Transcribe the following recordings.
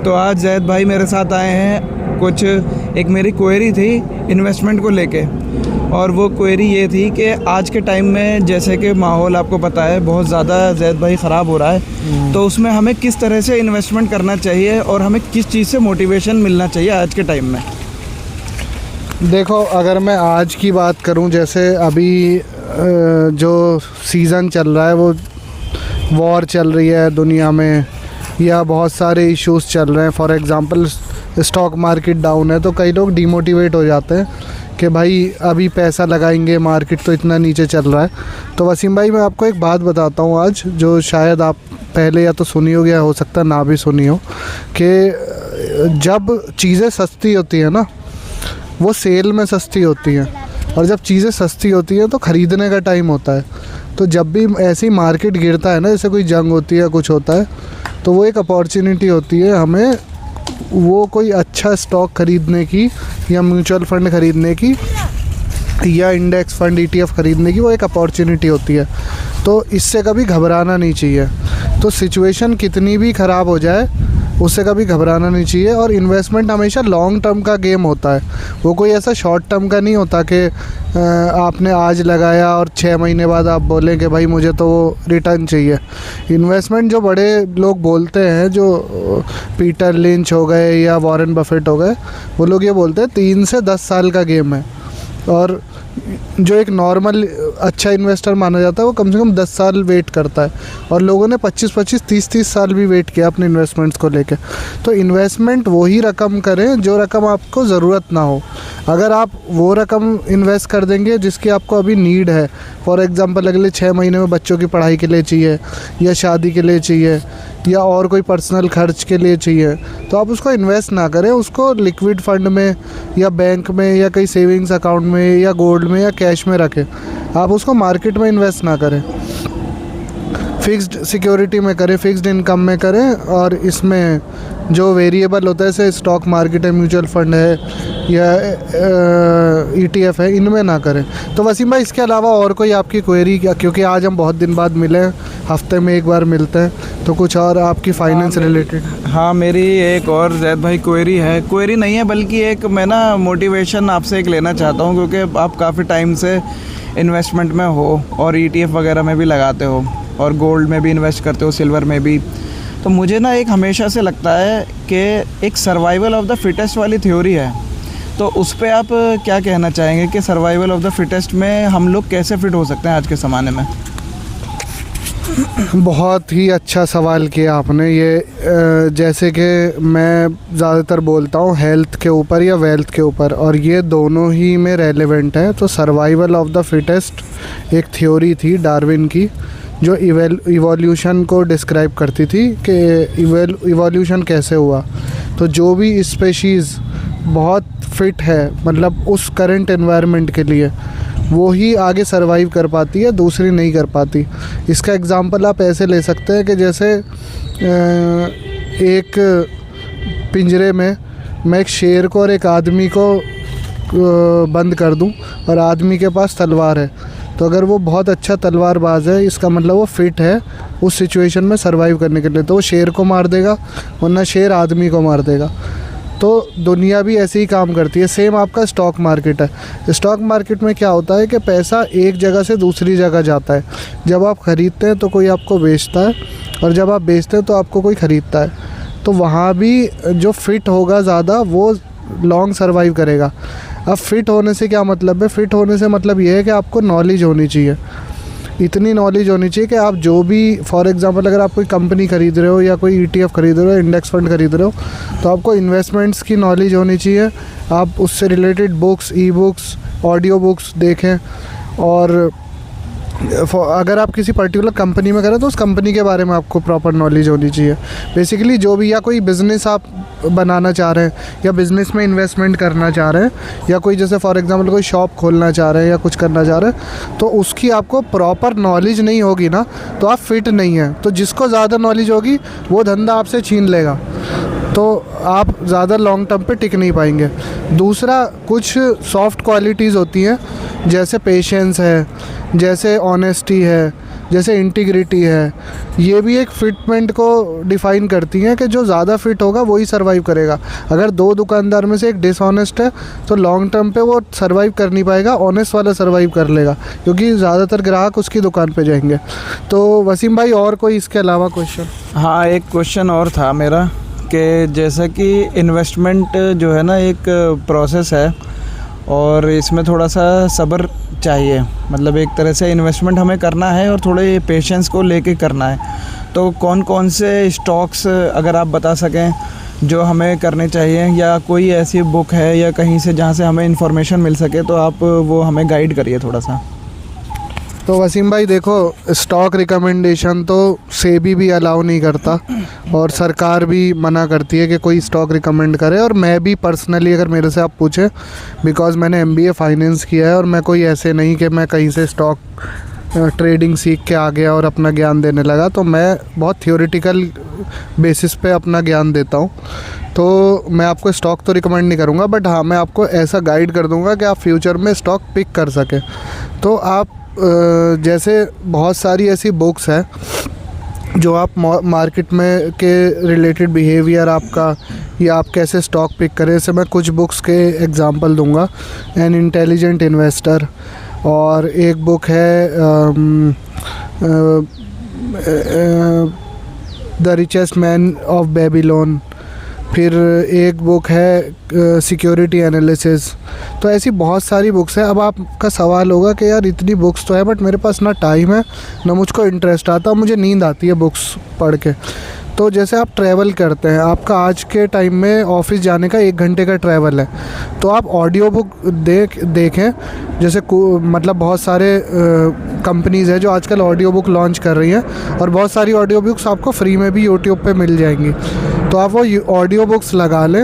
तो आज जैद भाई मेरे साथ आए हैं। कुछ एक मेरी क्वेरी थी इन्वेस्टमेंट को लेके, और वो क्वेरी ये थी कि आज के टाइम में जैसे कि माहौल आपको पता है बहुत ज़्यादा जैद भाई ख़राब हो रहा है, तो उसमें हमें किस तरह से इन्वेस्टमेंट करना चाहिए और हमें किस चीज़ से मोटिवेशन मिलना चाहिए आज के टाइम में। देखो, अगर मैं आज की बात करूं, जैसे अभी जो सीज़न चल रहा है वो वॉर चल रही है दुनिया में, या बहुत सारे इश्यूज़ चल रहे हैं। For example stock market down है तो कई लोग डिमोटिवेट हो जाते हैं कि भाई अभी पैसा लगाएंगे, मार्केट तो इतना नीचे चल रहा है। तो वसीम भाई, मैं आपको एक बात बताता हूँ आज, जो शायद आप पहले या तो सुनी हो या हो सकता ना भी सुनी हो, कि जब चीज़ें सस्ती होती है ना, वो सेल में सस्ती होती हैं, और जब चीज़ें सस्ती होती हैं तो ख़रीदने का टाइम होता है। तो जब भी ऐसी मार्केट गिरता है ना, जैसे कोई जंग होती है, कुछ होता है, तो वो एक अपॉर्चुनिटी होती है हमें वो कोई अच्छा स्टॉक ख़रीदने की, या म्यूचुअल फ़ंड ख़रीदने की, या इंडेक्स फ़ंड ETF ख़रीदने की। वो एक अपॉर्चुनिटी होती है। तो इससे कभी घबराना नहीं चाहिए। तो सिचुएशन कितनी भी ख़राब हो जाए, उससे कभी घबराना नहीं चाहिए। और इन्वेस्टमेंट हमेशा लॉन्ग टर्म का गेम होता है, वो कोई ऐसा शॉर्ट टर्म का नहीं होता कि आपने आज लगाया और 6 महीने बाद आप बोलें कि भाई मुझे तो वो रिटर्न चाहिए। इन्वेस्टमेंट जो बड़े लोग बोलते हैं, जो पीटर लिंच हो गए या वॉरेन बफेट हो गए, वो लोग ये बोलते हैं 3 से 10 साल का गेम है। और जो एक नॉर्मल अच्छा इन्वेस्टर माना जाता है वो कम से कम 10 साल वेट करता है, और लोगों ने 25-25, 30-30 साल भी वेट किया अपने इन्वेस्टमेंट्स को लेके। तो इन्वेस्टमेंट वही रकम करें जो रकम आपको ज़रूरत ना हो। अगर आप वो रकम इन्वेस्ट कर देंगे जिसकी आपको अभी नीड है, फॉर एग्ज़ाम्पल अगले 6 महीने में बच्चों की पढ़ाई के लिए चाहिए, या शादी के लिए चाहिए, या और कोई पर्सनल खर्च के लिए चाहिए, तो आप उसको इन्वेस्ट ना करें। उसको लिक्विड फ़ंड में, या बैंक में, या कहीं सेविंग्स अकाउंट में, या गोल्ड में, या कैश में रखें। आप उसको मार्केट में इन्वेस्ट ना करें, फिक्स्ड सिक्योरिटी में करें, फिक्स्ड इनकम में करें। और इसमें जो वेरिएबल होता है, जैसे स्टॉक मार्केट है, म्यूचुअल फ़ंड है, या ETF है, इनमें ना करें। तो वसीम भाई, इसके अलावा और कोई आपकी क्वेरी, क्योंकि आज हम बहुत दिन बाद मिले हैं, हफ्ते में एक बार मिलते हैं, तो कुछ और आपकी फाइनेंस रिलेटेड? हाँ, मेरी एक और जैद भाई क्वेरी है। क्वेरी नहीं है बल्कि एक मैं ना मोटिवेशन आपसे एक लेना चाहता हूँ, क्योंकि आप काफ़ी टाइम से इन्वेस्टमेंट में हो और ETF वगैरह में भी लगाते हो, और गोल्ड में भी इन्वेस्ट करते हो, सिल्वर में भी। तो मुझे ना एक हमेशा से लगता है कि एक सर्वाइवल ऑफ द फिटेस्ट वाली थ्योरी है, तो उस पे आप क्या कहना चाहेंगे कि सर्वाइवल ऑफ द फिटेस्ट में हम लोग कैसे फिट हो सकते हैं आज के ज़माने में? बहुत ही अच्छा सवाल किया आपने। ये जैसे कि मैं ज़्यादातर बोलता हूँ हेल्थ के ऊपर या वेल्थ के ऊपर, और ये दोनों ही में रेलेवेंट है। तो सर्वाइवल ऑफ द फिटेस्ट एक थ्योरी थी डार्विन की, जो इवोल्यूशन को डिस्क्राइब करती थी कि इवोल्यूशन कैसे हुआ। तो जो भी स्पेशीज़ बहुत फिट है, मतलब उस करंट एनवायरनमेंट के लिए, वो ही आगे सरवाइव कर पाती है, दूसरी नहीं कर पाती। इसका एग्ज़ाम्पल आप ऐसे ले सकते हैं कि जैसे एक पिंजरे में मैं एक शेर को और एक आदमी को बंद कर दूं, और आदमी के पास तलवार है, तो अगर वो बहुत अच्छा तलवारबाज है, इसका मतलब वो फिट है उस सिचुएशन में सरवाइव करने के लिए, तो वो शेर को मार देगा, वरना शेर आदमी को मार देगा। तो दुनिया भी ऐसे ही काम करती है। सेम आपका स्टॉक मार्केट है। स्टॉक मार्केट में क्या होता है कि पैसा एक जगह से दूसरी जगह जाता है। जब आप ख़रीदते हैं तो कोई आपको बेचता है, और जब आप बेचते हैं तो आपको कोई ख़रीदता है। तो वहाँ भी जो फिट होगा ज़्यादा, वो लॉन्ग सर्वाइव करेगा। अब फिट होने से क्या मतलब है? फिट होने से मतलब ये है कि आपको नॉलेज होनी चाहिए। इतनी नॉलेज होनी चाहिए कि आप जो भी, फॉर एग्ज़ाम्पल अगर आप कोई कंपनी ख़रीद रहे हो, या कोई ETF ख़रीद रहे हो, इंडेक्स फ़ंड ख़रीद रहे हो, तो आपको इन्वेस्टमेंट्स की नॉलेज होनी चाहिए। आप उससे related books, e-books, audio books देखें। और अगर आप किसी पर्टिकुलर कंपनी में करें तो उस कंपनी के बारे में आपको प्रॉपर नॉलेज होनी चाहिए। बेसिकली जो भी, या कोई बिज़नेस आप बनाना चाह रहे हैं, या बिज़नेस में इन्वेस्टमेंट करना चाह रहे हैं, या कोई जैसे फॉर एग्ज़ाम्पल कोई शॉप खोलना चाह रहे हैं या कुछ करना चाह रहे हैं, तो उसकी आपको प्रॉपर नॉलेज नहीं होगी ना, तो आप फिट नहीं हैं। तो जिसको ज़्यादा नॉलेज होगी वो धंधा आपसे छीन लेगा, तो आप ज़्यादा लॉन्ग टर्म पे टिक नहीं पाएंगे। दूसरा, कुछ सॉफ्ट क्वालिटीज़ होती हैं, जैसे पेशेंस है, जैसे ऑनेस्टी है, जैसे इंटीग्रिटी है, ये भी एक फिटमेंट को डिफ़ाइन करती हैं कि जो ज़्यादा फिट होगा वही सर्वाइव करेगा। अगर दो दुकानदार में से एक डिसऑनेस्ट है तो लॉन्ग टर्म पे वो सर्वाइव कर नहीं पाएगा, ऑनेस्ट वाला सर्वाइव कर लेगा, क्योंकि ज़्यादातर ग्राहक उसकी दुकान पे जाएंगे। तो वसीम भाई, और कोई इसके अलावा क्वेश्चन? हाँ, एक क्वेश्चन और था मेरा कि जैसा कि इन्वेस्टमेंट जो है ना एक प्रोसेस है और इसमें थोड़ा सा सब्र चाहिए, मतलब एक तरह से इन्वेस्टमेंट हमें करना है और थोड़े पेशेंस को लेके करना है। तो कौन कौन से स्टॉक्स अगर आप बता सकें जो हमें करने चाहिए, या कोई ऐसी बुक है या कहीं से जहाँ से हमें इन्फॉर्मेशन मिल सके, तो आप वो हमें गाइड करिए थोड़ा सा। तो वसीम भाई देखो, स्टॉक रिकमेंडेशन तो सेबी भी अलाउ नहीं करता और सरकार भी मना करती है कि कोई स्टॉक रिकमेंड करे। और मैं भी पर्सनली, अगर मेरे से आप पूछें, बिकॉज़ मैंने एमबीए फाइनेंस किया है और मैं कोई ऐसे नहीं कि मैं कहीं से स्टॉक ट्रेडिंग सीख के आ गया और अपना ज्ञान देने लगा, तो मैं बहुत थियोरेटिकल बेसिस पे अपना ज्ञान देता हूँ। तो मैं आपको स्टॉक तो रिकमेंड नहीं करूँगा, बट हाँ, मैं आपको ऐसा गाइड कर दूँगा कि आप फ्यूचर में स्टॉक पिक कर सकें। तो आप जैसे बहुत सारी ऐसी बुक्स हैं जो आप मार्केट में के रिलेटेड बिहेवियर आपका, या आप कैसे स्टॉक पिक करें, जैसे मैं कुछ बुक्स के एग्जांपल दूंगा। एन इंटेलिजेंट इन्वेस्टर, और एक बुक है the richest man of Babylon, फिर एक बुक है सिक्योरिटी एनालिसिस। तो ऐसी बहुत सारी बुक्स हैं। अब आपका सवाल होगा कि यार इतनी बुक्स तो है, बट मेरे पास ना टाइम है ना मुझको इंटरेस्ट आता, मुझे नींद आती है बुक्स पढ़ के। तो जैसे आप ट्रैवल करते हैं, आपका आज के टाइम में ऑफिस जाने का 1 घंटे का ट्रैवल है, तो आप ऑडियो बुक देखें। जैसे मतलब बहुत सारे कंपनीज़ हैं जो आजकल ऑडियो बुक लॉन्च कर रही हैं, और बहुत सारी ऑडियो बुक्स आपको फ्री में भी यूट्यूब पे मिल जाएंगी। तो आप वो ऑडियो बुक्स लगा लें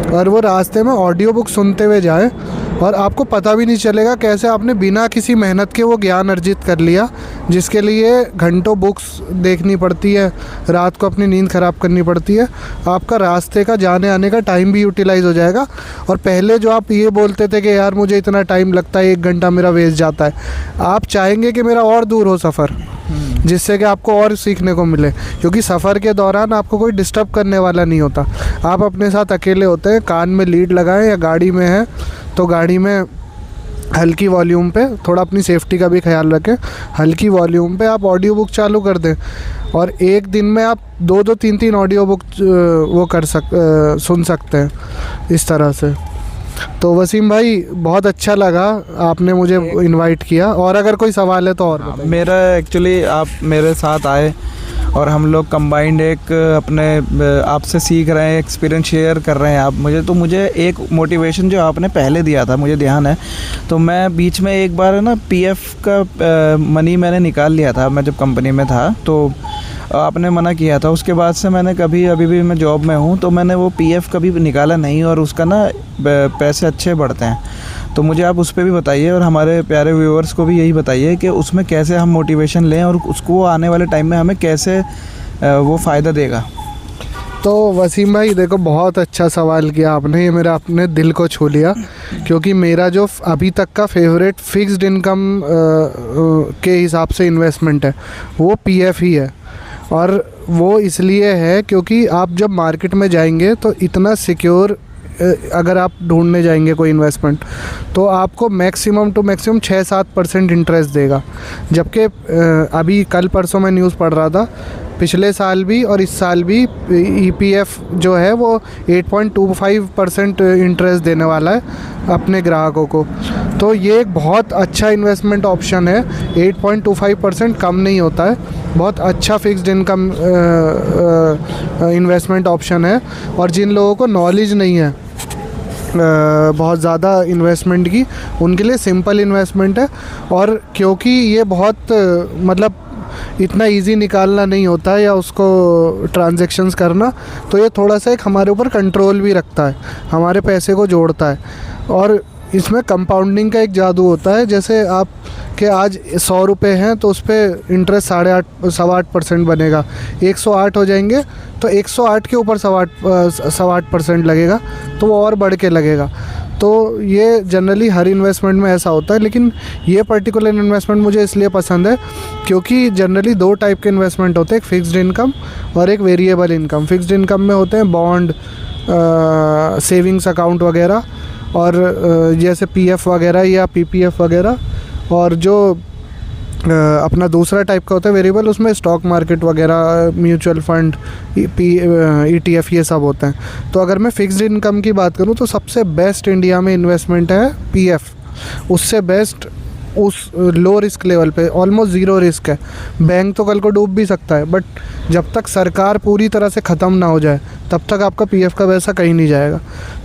और वो रास्ते में ऑडियो बुक सुनते हुए जाएं, और आपको पता भी नहीं चलेगा कैसे आपने बिना किसी मेहनत के वो ज्ञान अर्जित कर लिया, जिसके लिए घंटों बुक्स देखनी पड़ती है, रात को अपनी नींद ख़राब करनी पड़ती है। आपका रास्ते का जाने आने का टाइम भी यूटिलाइज़ हो जाएगा। और पहले जो आप ये बोलते थे कि यार मुझे इतना टाइम लगता है, 1 घंटा मेरा वेस्ट जाता है, आप चाहेंगे कि मेरा और दूर हो सफ़र, जिससे कि आपको और सीखने को मिले, क्योंकि सफ़र के दौरान आपको कोई डिस्टर्ब करने वाला नहीं होता। आप अपने साथ अकेले होते हैं, कान में लीड लगाएं, या गाड़ी में हैं तो गाड़ी में हल्की वॉल्यूम पे, थोड़ा अपनी सेफ्टी का भी ख्याल रखें, हल्की वॉल्यूम पे आप ऑडियो बुक चालू कर दें, और एक दिन में आप 2-2, 3-3 ऑडियो बुक वो सुन सकते हैं इस तरह से। तो वसीम भाई, बहुत अच्छा लगा आपने मुझे इनवाइट किया, और अगर कोई सवाल है तो और बताइए। मेरा एक्चुअली आप मेरे साथ आए और हम लोग कंबाइंड एक अपने आपसे सीख रहे हैं, एक्सपीरियंस शेयर कर रहे हैं आप मुझे। तो मुझे एक मोटिवेशन जो आपने पहले दिया था, मुझे ध्यान है, तो मैं बीच में एक बार ना पीएफ का मनी मैंने निकाल लिया था, मैं जब कंपनी में था, तो आपने मना किया था। उसके बाद से मैंने कभी, अभी भी मैं जॉब में हूँ, तो मैंने वो पीएफ कभी निकाला नहीं, और उसका ना पैसे अच्छे बढ़ते हैं। तो मुझे आप उस पर भी बताइए, और हमारे प्यारे व्यूअर्स को भी यही बताइए कि उसमें कैसे हम मोटिवेशन लें, और उसको आने वाले टाइम में हमें कैसे वो फ़ायदा देगा। तो वसीम भाई देखो, बहुत अच्छा सवाल किया आपने, ये मेरा अपने दिल को छू लिया, क्योंकि मेरा जो अभी तक का फेवरेट फिक्स्ड इनकम के हिसाब से इन्वेस्टमेंट है वो पीएफ ही है। और वो इसलिए है क्योंकि आप जब मार्केट में जाएंगे तो इतना सिक्योर, अगर आप ढूंढने जाएंगे कोई इन्वेस्टमेंट, तो आपको मैक्सिमम टू मैक्सिमम 6-7% इंटरेस्ट देगा। जबकि अभी कल परसों मैं न्यूज़ पढ़ रहा था, पिछले साल भी और इस साल भी ईपीएफ जो है वो 8.25% इंटरेस्ट देने वाला है अपने ग्राहकों को। तो ये एक बहुत अच्छा इन्वेस्टमेंट ऑप्शन है। 8.25% कम नहीं होता है, बहुत अच्छा फिक्स्ड इनकम इन्वेस्टमेंट ऑप्शन है। और जिन लोगों को नॉलेज नहीं है बहुत ज़्यादा इन्वेस्टमेंट की, उनके लिए सिंपल इन्वेस्टमेंट है। और क्योंकि ये बहुत मतलब इतना इजी निकालना नहीं होता है या उसको ट्रांजैक्शंस करना, तो ये थोड़ा सा एक हमारे ऊपर कंट्रोल भी रखता है, हमारे पैसे को जोड़ता है। और इसमें कंपाउंडिंग का एक जादू होता है। जैसे आप के आज 100 रुपये हैं तो उस पर इंटरेस्ट 8.5% बनेगा, 108 हो जाएंगे तो 108 के ऊपर 8.25% लगेगा, तो वो और बढ़ के लगेगा। तो ये जनरली हर इन्वेस्टमेंट में ऐसा होता है, लेकिन ये पर्टिकुलर इन्वेस्टमेंट मुझे इसलिए पसंद है क्योंकि जनरली दो टाइप के इन्वेस्टमेंट होते हैं, एक फिक्स्ड इनकम और एक वेरिएबल इनकम। फिक्स्ड इनकम में होते हैं बॉन्ड, सेविंग्स अकाउंट वगैरह, और जैसे पीएफ वगैरह या पीपीएफ वगैरह। और जो अपना दूसरा टाइप का होता है वेरिएबल, उसमें स्टॉक मार्केट वगैरह, म्यूचुअल फंड, ईटीएफ, ये सब होते हैं। तो अगर मैं फिक्स्ड इनकम की बात करूं तो सबसे बेस्ट इंडिया में इन्वेस्टमेंट है पीएफ। उससे बेस्ट उस लो रिस्क लेवल पे ऑलमोस्ट ज़ीरो रिस्क है। बैंक तो कल को डूब भी सकता है, बट जब तक सरकार पूरी तरह से ख़त्म ना हो जाए तब तक आपका पीएफ का पैसा कहीं नहीं जाएगा,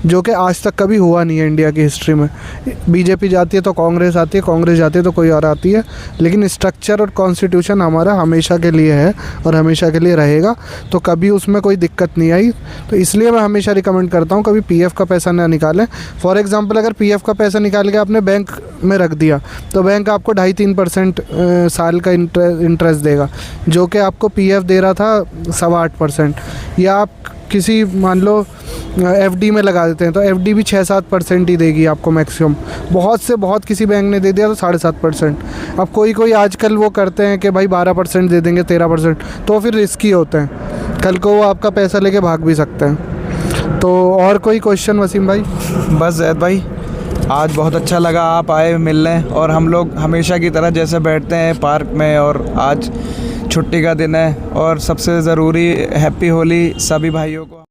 जो कि आज तक कभी हुआ नहीं है इंडिया की हिस्ट्री में। बीजेपी जाती है तो कांग्रेस आती है, कांग्रेस जाती है तो कोई और आती है, लेकिन स्ट्रक्चर और कॉन्स्टिट्यूशन हमारा हमेशा के लिए है और हमेशा के लिए रहेगा, तो कभी उसमें कोई दिक्कत नहीं आई। तो इसलिए मैं हमेशा रिकमेंड करता हूँ कभी पीएफ का पैसा ना निकालें। फॉर एग्ज़ाम्पल, अगर पीएफ का पैसा निकाल के आपने बैंक में रख दिया तो बैंक आपको 2.5-3% साल का इंटरेस्ट देगा, जो कि आपको पीएफ दे रहा था 7.25%। या आप किसी मान लो एफडी में लगा देते हैं तो एफडी भी 6-7% ही देगी आपको मैक्सिमम। बहुत से बहुत किसी बैंक ने दे दिया तो 7.5%। अब कोई आजकल वो करते हैं कि भाई 12% दे देंगे, 13%, तो फिर रिस्की होते हैं, कल को वो आपका पैसा लेके भाग भी सकते हैं। तो और कोई क्वेश्चन वसीम भाई? बस जैद भाई, आज बहुत अच्छा लगा आप आए मिलने, और हम लोग हमेशा की तरह जैसे बैठते हैं पार्क में, और आज छुट्टी का दिन है। और सबसे ज़रूरी हैप्पी होली सभी भाइयों को।